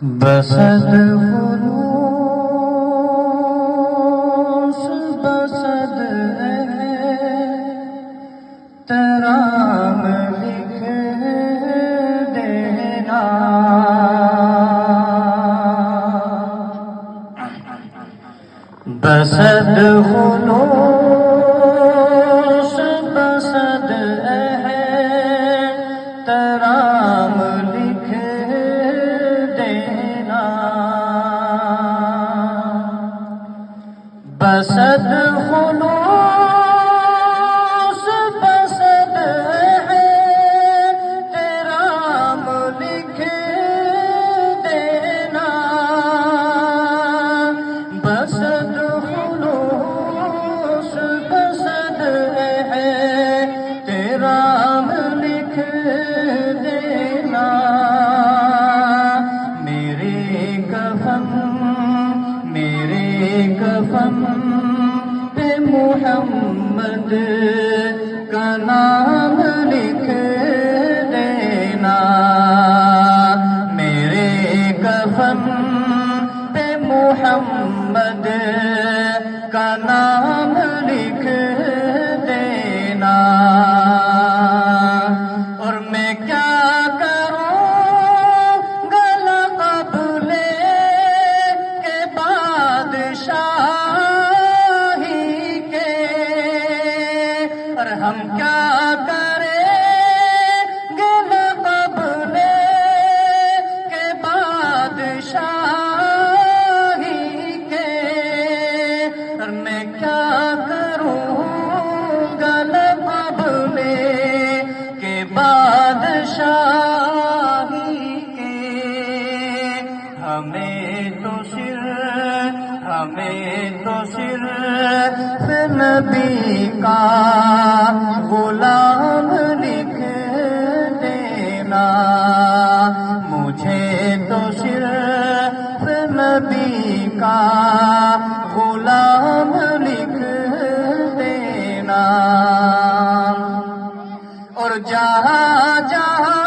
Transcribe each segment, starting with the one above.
بسد خلوص بسد ترام لکھ دینا، بسد خلوص بسد ترام لکھ دینا، بسد خلوص بسد ترام لکھ دینا، بسد خلوص بسد ترام لکھ دینا، میرے کفن پہ محمد کا نام لکھ دینا، میرے کفن پہ محمد کا نام لکھ دینا، اور میں کیا ہم کیا کریں گے لقب کے بادشاہی کے، اور میں کیا کروں گا لقب کے بادشاہی کے، ہمیں تو صرف نبی کا غلام لکھ دینا، مجھے تو صرف نبی کا غلام لکھ دینا، اور جہاں جہاں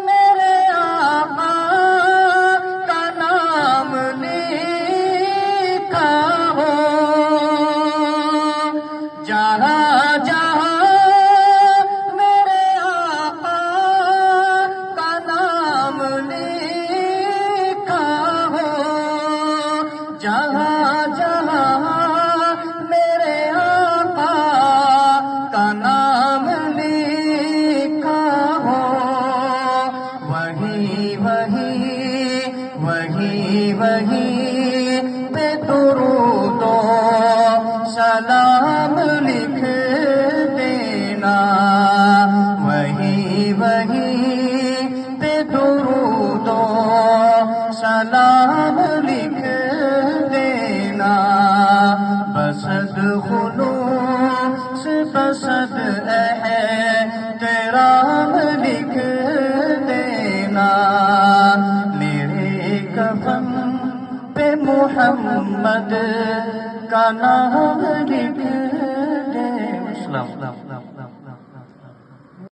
میرے آقا کا نام لکھا ہو، جہاں جہاں میرے آقا کا نام لکھا ہو، جہاں جہاں میرے آقا کا نام لکھا ہو، وہی پہ درود و سلام لکھ دینا، وہی پہ درود و سلام لکھ دینا، بسد خلوص بسد ترام لکھ دینا، میرے کفن پہ محمد کا نام لکھ دے۔